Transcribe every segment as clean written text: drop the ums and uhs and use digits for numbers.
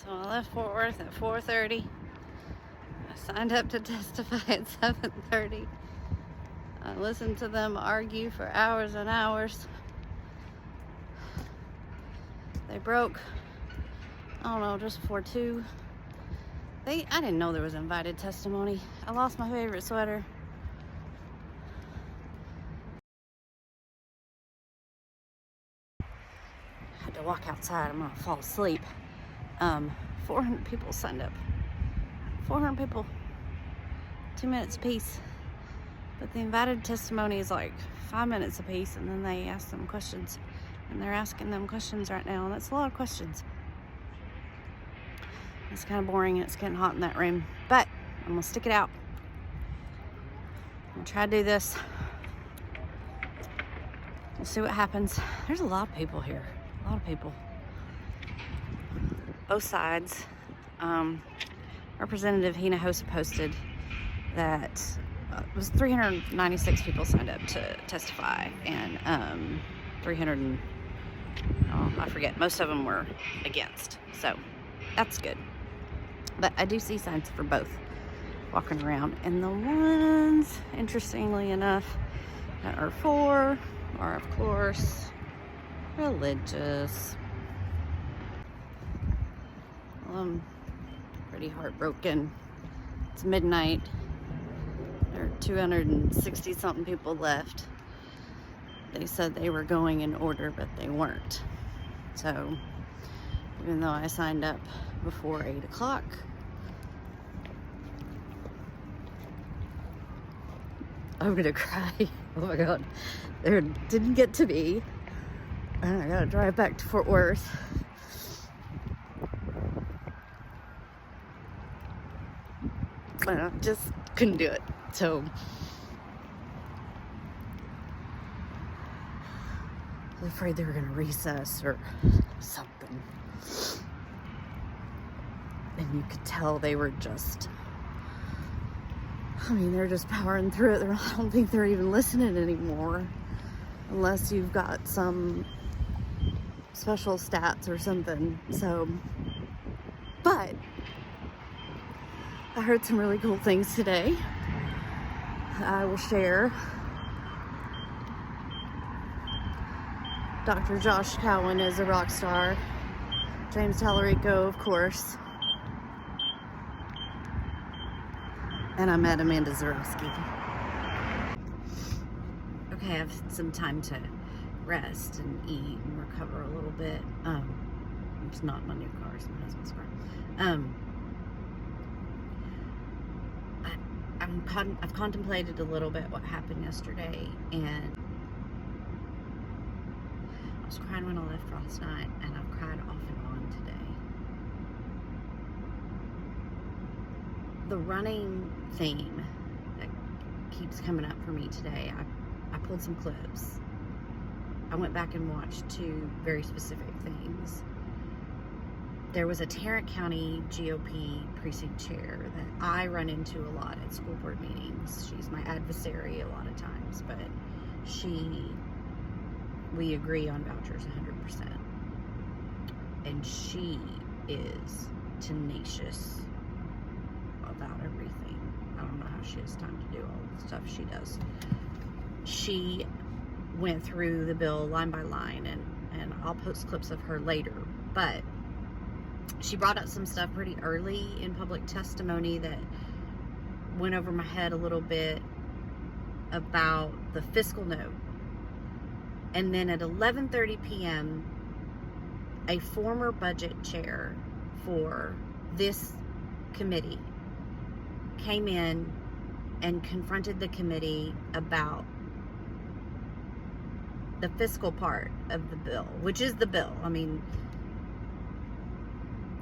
So I left Fort Worth at 4:30. I signed up to testify at 7:30. I listened to them argue for hours and hours. They broke, I don't know, just before 2. I didn't know there was invited testimony. I lost my favorite sweater. I had to walk outside. I'm gonna fall asleep. 400 people signed up. 400 people. 2 minutes apiece. But the invited testimony is like 5 minutes apiece, and then they ask them questions. And they're asking them questions right now, and that's a lot of questions. It's kind of boring, and it's getting hot in that room. But I'm gonna stick it out. I'm gonna try to do this. We'll see what happens. There's a lot of people here. A lot of people. Both sides. Representative Hinojosa posted that it was 396 people signed up to testify, and 300 and, I forget, most of them were against. So that's good. But I do see signs for both walking around, and the ones, interestingly enough, that are for are, of course, religious. I'm pretty heartbroken. It's midnight. There are 260 something people left. They said they were going in order, but they weren't. So even though I signed up before 8 o'clock, I'm gonna cry. Oh my God. There didn't get to be. And I gotta drive back to Fort Worth. And I just couldn't do it. So I was afraid they were gonna recess or something. And you could tell they were just, they're just powering through it. I don't think they're even listening anymore, unless you've got some special stats or something. So, but I heard some really cool things today. I will share. Dr. Josh Cowan is a rock star. James Tallarico, of course. And I met Amanda Zarowski. Okay, I have some time to rest and eat and recover a little bit. It's not my new car, it's my husband's car. I've contemplated a little bit what happened yesterday, and I was crying when I left last night, and I've cried off and on today. The running theme that keeps coming up for me today, I pulled some clips. I went back and watched 2 very specific things. There was a Tarrant County GOP precinct chair that I run into a lot at school board meetings. She's my adversary a lot of times, but we agree on vouchers 100%. And she is tenacious about everything. I don't know how she has time to do all the stuff she does. She went through the bill line by line, and I'll post clips of her later, but she brought up some stuff pretty early in public testimony that went over my head a little bit about the fiscal note. And then at 11:30 p.m., a former budget chair for this committee came in and confronted the committee about the fiscal part of the bill, which is the bill.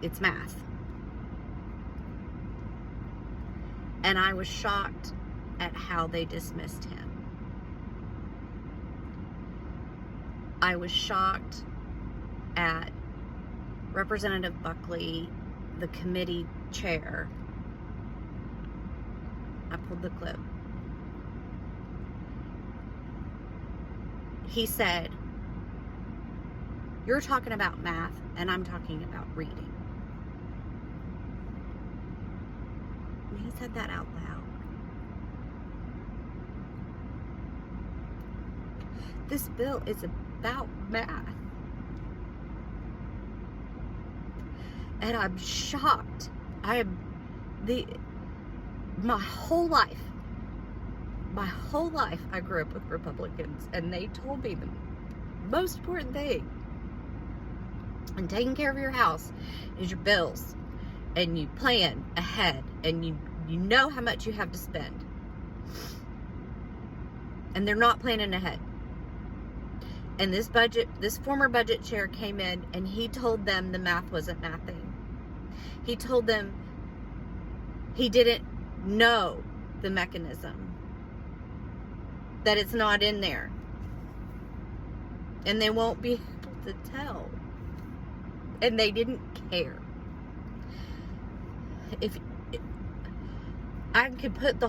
It's math. And I was shocked at how they dismissed him. I was shocked at Representative Buckley, the committee chair. I pulled the clip. He said, "You're talking about math and I'm talking about reading." And he said that out loud. This bill is about math. And I'm shocked. My whole life I grew up with Republicans, and they told me the most important thing in taking care of your house is your bills, and you plan ahead, and you know how much you have to spend. And they're not planning ahead. And this former budget chair came in, and he told them the math wasn't mathing. He told them he didn't know the mechanism, that it's not in there, and they won't be able to tell, and they didn't care. I can put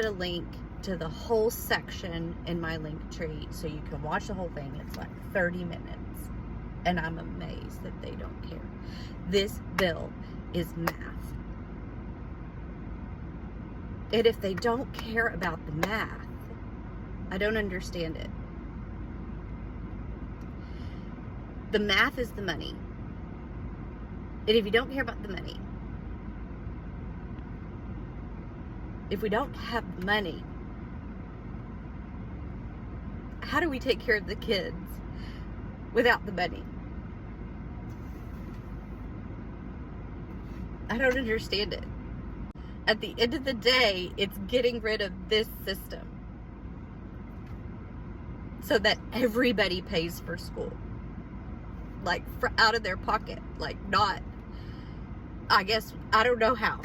a link to the whole section in my link tree so you can watch the whole thing. It's like 30 minutes, and I'm amazed that they don't care. This bill is math. And if they don't care about the math, I don't understand it. The math is the money. And if you don't care about the money, if we don't have money, how do we take care of the kids without the money? I don't understand it. At the end of the day, it's getting rid of this system so that everybody pays for school, like out of their pocket, like not, I guess, I don't know how.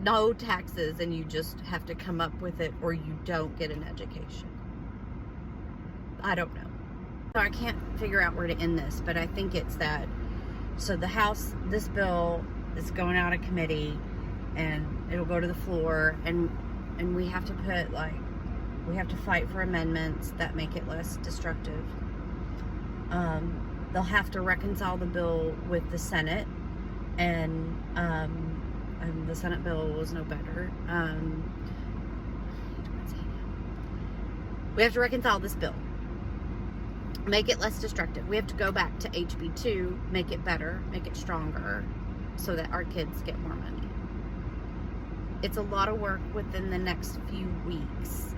No taxes, and you just have to come up with it, or you don't get an education. I don't know. So I can't figure out where to end this, but I think it's that. So the House, this bill is going out of committee, and it'll go to the floor, and we have to we have to fight for amendments that make it less destructive. They'll have to reconcile the bill with the Senate, and the Senate bill was no better. We have to reconcile this bill, make it less destructive. We have to go back to HB2, make it better, make it stronger, so that our kids get more money. It's a lot of work within the next few weeks.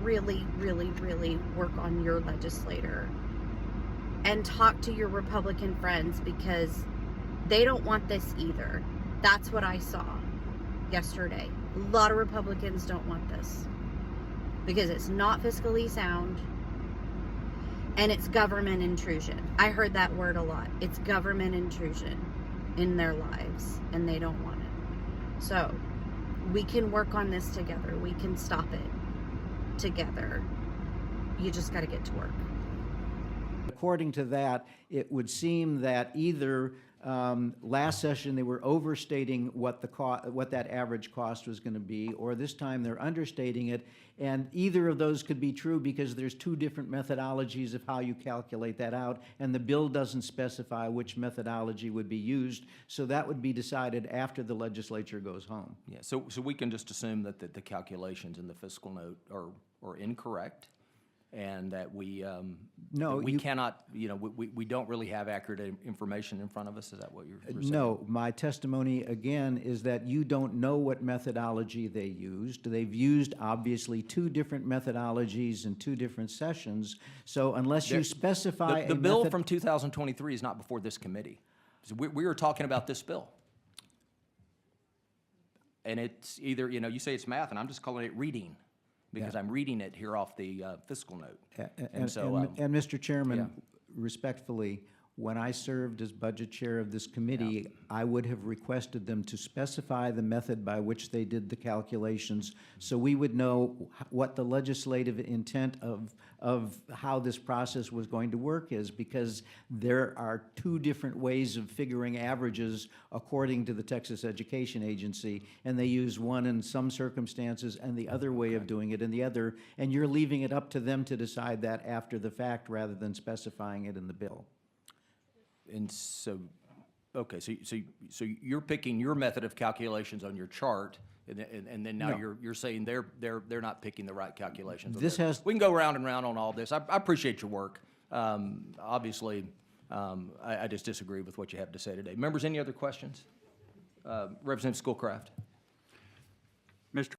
Really, really, really work on your legislator and talk to your Republican friends, because they don't want this either. That's what I saw yesterday. A lot of Republicans don't want this because it's not fiscally sound, and it's government intrusion. I heard that word a lot. It's government intrusion in their lives, and they don't want it. So we can work on this together. We can stop it together. You just got to get to work. According to that, it would seem that either last session they were overstating what that average cost was going to be, or this time they're understating it, and either of those could be true because there's two different methodologies of how you calculate that out, and the bill doesn't specify which methodology would be used, so that would be decided after the legislature goes home. Yeah, so we can just assume that the calculations in the fiscal note are incorrect, and that we cannot, we don't really have accurate information in front of us. Is that what you're saying? No, my testimony again is that you don't know what methodology they used. They've used obviously two different methodologies in two different sessions. So unless you specify the bill from 2023 is not before this committee. So we were talking about this bill, and it's either you say it's math, and I'm just calling it reading, because I'm reading it here off the fiscal note. And Mr. Chairman, respectfully, when I served as budget chair of this committee, I would have requested them to specify the method by which they did the calculations, so we would know what the legislative intent of how this process was going to work is, because there are two different ways of figuring averages according to the Texas Education Agency, and they use one in some circumstances and the other way of doing it in the other, and you're leaving it up to them to decide that after the fact rather than specifying it in the bill. And so, Okay, so you're picking your method of calculations on your chart, and then now No. you're saying they're not picking the right calculations. This has- We can go round and round on all this. I appreciate your work. Obviously, I just disagree with what you have to say today. Members, any other questions? Representative Schoolcraft. Mr.